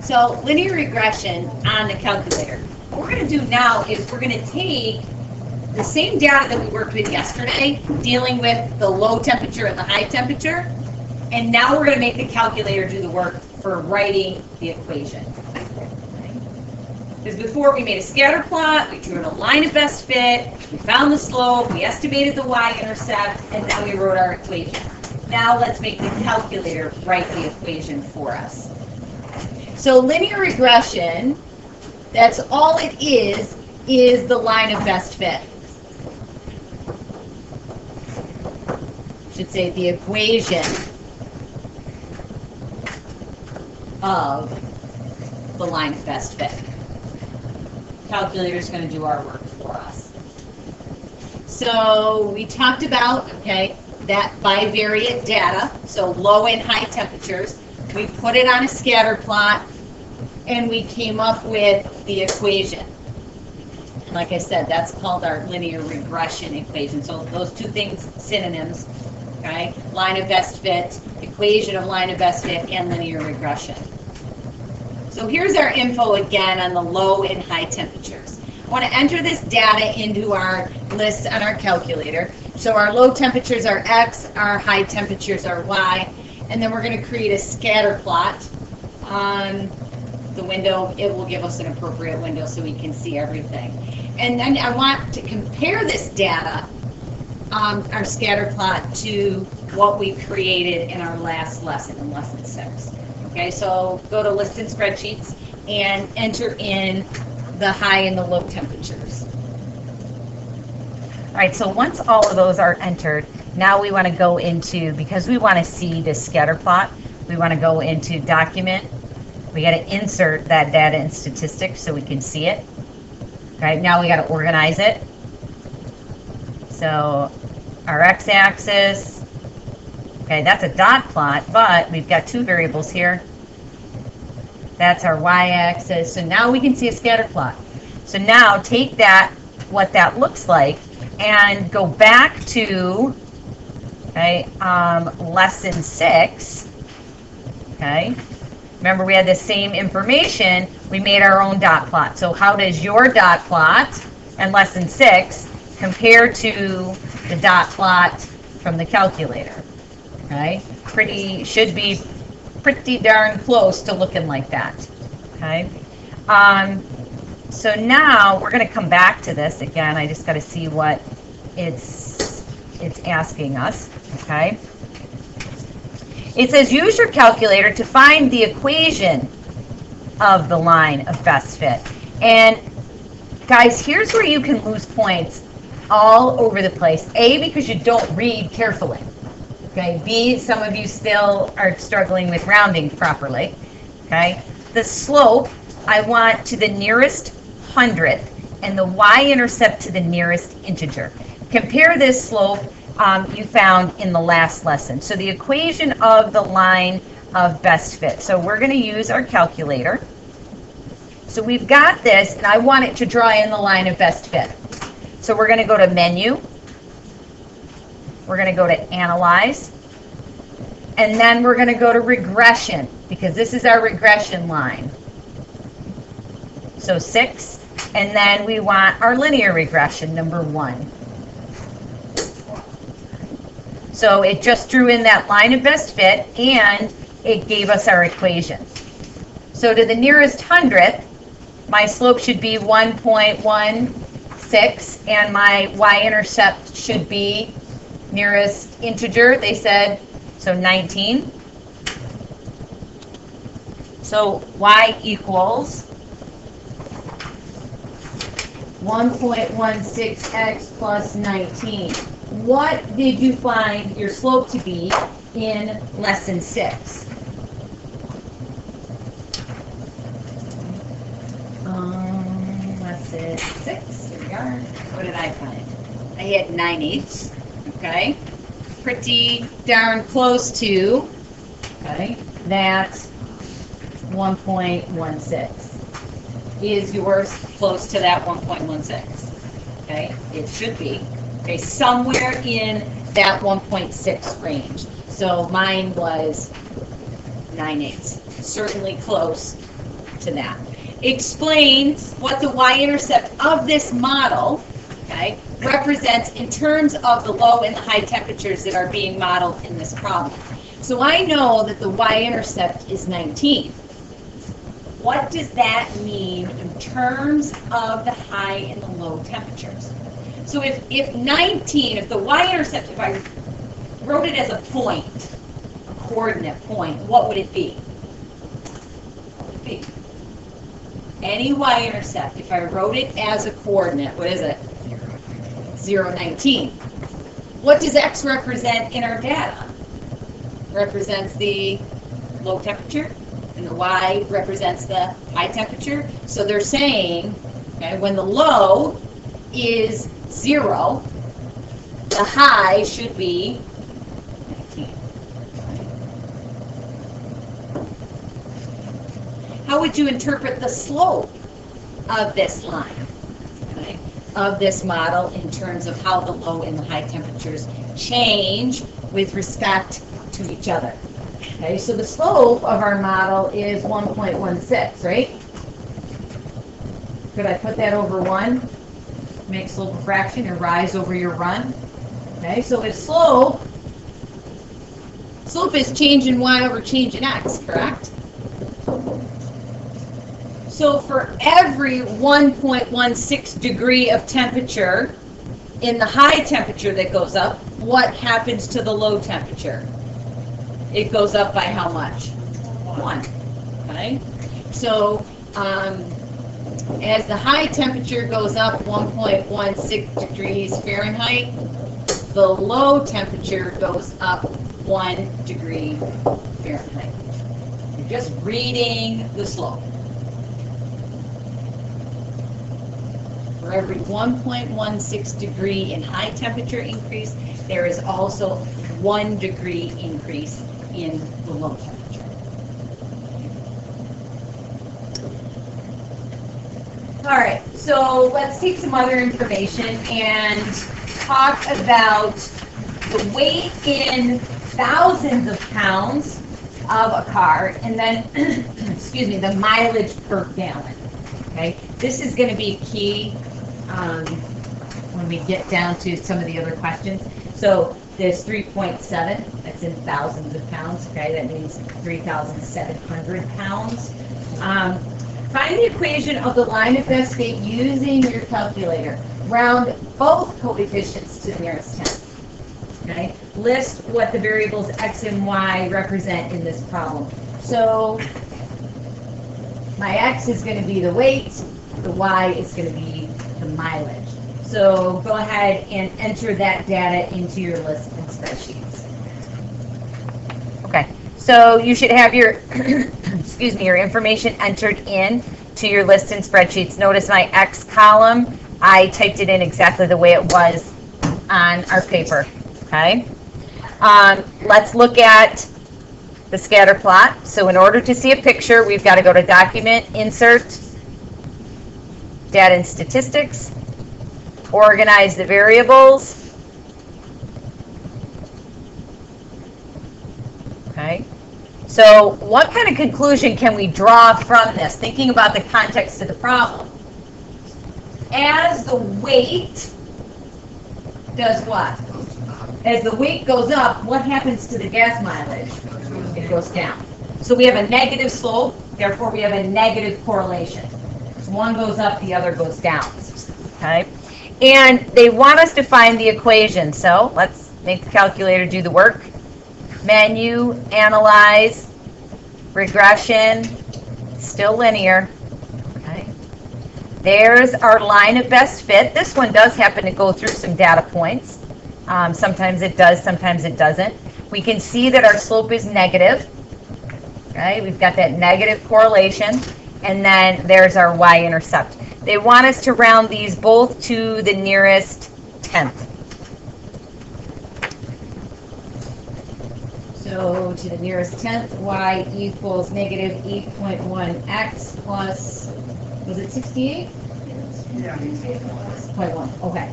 So linear regression on the calculator. What we're going to do now is we're going to take the same data that we worked with yesterday, dealing with the low temperature and the high temperature, and now we're going to make the calculator do the work for writing the equation. Because before we made a scatter plot, we drew in a line of best fit, we found the slope, we estimated the y-intercept, and then we wrote our equation. Now let's make the calculator write the equation for us. So linear regression, that's all it is the line of best fit. Should say the equation of the line of best fit. Calculator is going to do our work for us. So we talked about, okay, that bivariate data, so low and high temperatures. We put it on a scatter plot, and we came up with the equation. Like I said, that's called our linear regression equation. So those two things, synonyms, okay? Line of best fit, equation of line of best fit, and linear regression. So here's our info again on the low and high temperatures. I want to enter this data into our list on our calculator. So our low temperatures are X, our high temperatures are Y, and then we're going to create a scatter plot on the window. It will give us an appropriate window so we can see everything. And then I want to compare this data, our scatter plot, to what we created in our last lesson, in lesson 6. Okay, so go to list and spreadsheets and enter in the high and the low temperatures. All right, so once all of those are entered, now we want to go into, because we want to see the scatter plot, we want to go into document. We got to insert that data in statistics so we can see it. All right, now we got to organize it. So our x-axis, okay, that's a dot plot, but we've got two variables here. That's our y-axis. So now we can see a scatter plot. So now take that, what that looks like, and go back to, okay, lesson 6. Okay, remember we had the same information. We made our own dot plot. So how does your dot plot in lesson 6 compare to the dot plot from the calculator? Okay, should be pretty darn close to looking like that. Okay, so now we're going to come back to this again. I just got to see what it's asking us. Okay, it says use your calculator to find the equation of the line of best fit. And guys, here's where you can lose points all over the place. A, because you don't read carefully. Okay. B, some of you still are struggling with rounding properly. Okay. The slope I want to the nearest hundredth, and the y-intercept to the nearest integer. Compare this slope you found in the last lesson. So the equation of the line of best fit. So we're going to use our calculator. So we've got this, and I want it to draw in the line of best fit. So we're going to go to Menu. We're going to go to Analyze. And then we're going to go to Regression, because this is our regression line. So 6. And then we want our linear regression, number 1. So it just drew in that line of best fit, and it gave us our equation. So to the nearest hundredth, my slope should be 1.16, and my y-intercept should be nearest integer, they said, so 19. So y equals 1.16x plus 19. What did you find your slope to be in lesson 6? Lesson 6, here we are. What did I find? I had 9/8, okay? Pretty darn close to, okay, that 1.16. Is yours close to that 1.16? Okay, it should be. Okay, somewhere in that 1.6 range. So mine was 9/8. Certainly close to that. Explains what the y-intercept of this model, okay, represents in terms of the low and the high temperatures that are being modeled in this problem. So I know that the y-intercept is 19. What does that mean in terms of the high and the low temperatures? So if the y-intercept, if I wrote it as a point, a coordinate point, what would it be? What would it be? Any y-intercept, if I wrote it as a coordinate, what is it? 0, 19. What does x represent in our data? Represents the low temperature, and the y represents the high temperature. So they're saying, okay, when the low is 0, the high should be 19. How would you interpret the slope of this line, okay, of this model in terms of how the low and the high temperatures change with respect to each other? Okay, so the slope of our model is 1.16, right? Could I put that over 1? Make slope a fraction and rise over your run. Okay, so if slope is change in y over change in x, correct? So for every 1.16 degree of temperature in the high temperature that goes up, what happens to the low temperature? It goes up by how much? 1. Okay? So as the high temperature goes up 1.16 degrees Fahrenheit, the low temperature goes up 1 degree Fahrenheit. You're just reading the slope. For every 1.16 degree in high temperature increase, there is also 1 degree increase in the low temperature. All right, so let's take some other information and talk about the weight in thousands of pounds of a car, and then, excuse me, the mileage per gallon. Okay, this is going to be key when we get down to some of the other questions. So there's 3.7, that's in thousands of pounds, okay, that means 3,700 pounds. Find the equation of the line of best fit using your calculator. Round both coefficients to the nearest tenth. Okay? List what the variables x and y represent in this problem. So my x is going to be the weight, the y is going to be the mileage. So go ahead and enter that data into your list and spreadsheets. Okay, so you should have your, excuse me, your information entered in to your list and spreadsheets. Notice my X column, I typed it in exactly the way it was on our paper, okay? Let's look at the scatter plot. So in order to see a picture, we've got to go to Document, Insert, Data and Statistics, organize the variables. Okay. So what kind of conclusion can we draw from this, thinking about the context of the problem? As the weight does what? As the weight goes up, what happens to the gas mileage? It goes down. So we have a negative slope, therefore we have a negative correlation. So one goes up, the other goes down. Okay? And they want us to find the equation, so let's make the calculator do the work. Menu, analyze, regression, still linear. Okay. There's our line of best fit. This one does happen to go through some data points. Sometimes it does, sometimes it doesn't. We can see that our slope is negative. Okay, we've got that negative correlation, and then there's our y-intercept. They want us to round these both to the nearest tenth. So to the nearest tenth, y equals negative 8.1x plus, was it 68? Yeah. 0.1, okay.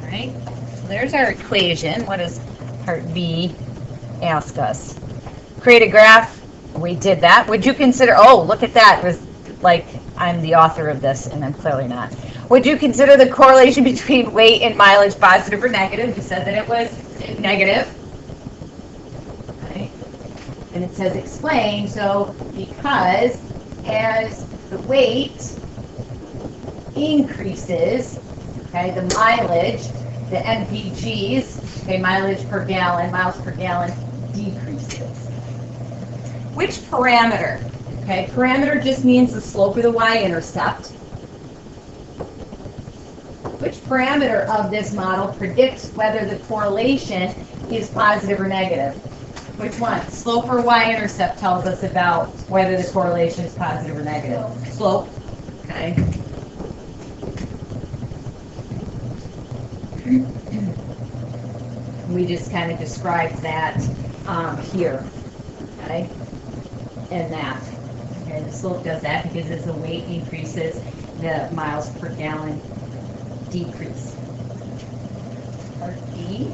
All right, so there's our equation. What does part B ask us? Create a graph We did that. Would you consider, oh, look at that. It was like I'm the author of this, and I'm clearly not. Would you consider the correlation between weight and mileage positive or negative? You said that it was negative. Okay. And it says explain, so because as the weight increases, okay, the mileage, the MPGs, okay, mileage per gallon, miles per gallon, decreases. Which parameter? Okay, parameter just means the slope of the y-intercept. Which parameter of this model predicts whether the correlation is positive or negative? Which one? Slope or y-intercept tells us about whether the correlation is positive or negative. Slope. Okay. We just kind of described that here. Okay. And that. Okay, the slope does that because as the weight increases, the miles per gallon decrease. Part D.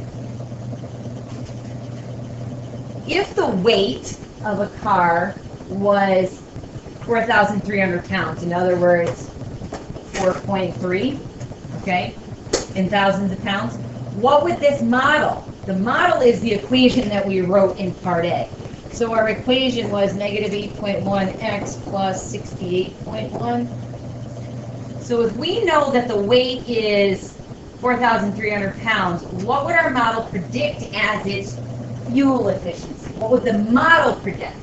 If the weight of a car was 4,300 pounds, in other words, 4.3, okay, in thousands of pounds, what would this model? The model is the equation that we wrote in Part A. So our equation was negative 8.1x plus 68.1. So if we know that the weight is 4,300 pounds, what would our model predict as its fuel efficiency? What would the model predict?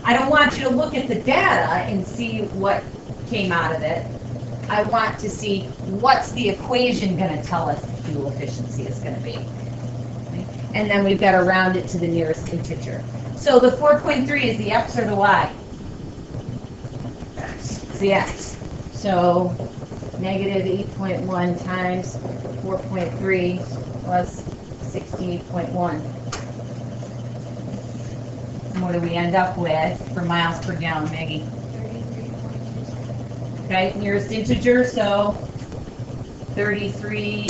I don't want you to look at the data and see what came out of it. I want to see what's the equation going to tell us the fuel efficiency is going to be. And then we've got to round it to the nearest integer. So the 4.3 is the x or the y? It's the x. So negative 8.1 times 4.3 plus 68.1. And what do we end up with for miles per gallon, Maggie? Okay, nearest integer, so 33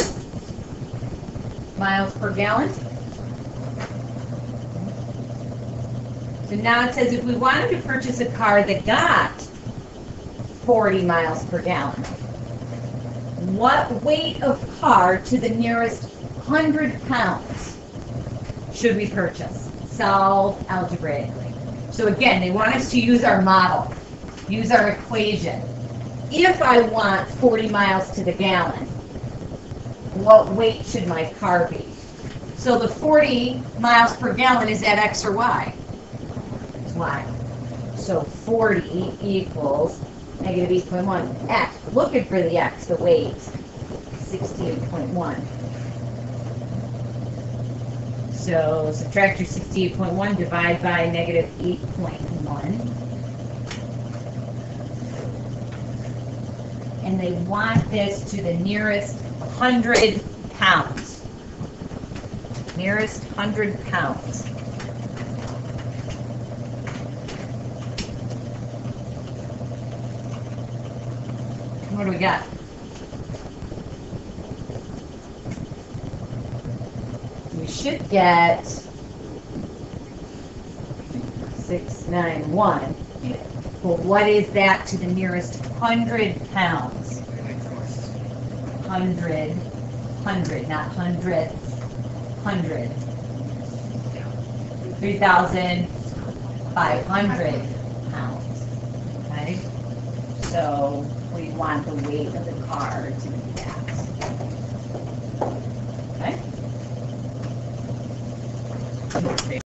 miles per gallon. So now it says if we wanted to purchase a car that got 40 miles per gallon, what weight of car to the nearest 100 pounds should we purchase? Solve algebraically. So again, they want us to use our model, use our equation. If I want 40 miles to the gallon, what weight should my car be? So the 40 miles per gallon, is that x or y? It's y. So 40 equals negative 8.1 x. Looking for the x, the weight, 68.1. So subtract your 68.1, divide by negative 8.1. And they want this to the nearest 100 pounds. Nearest 100 pounds. What do we got? We should get 691. Well, what is that to the nearest 100 pounds? 100, not hundredths, 100. 3,500 pounds. Okay? So we want the weight of the car to be that.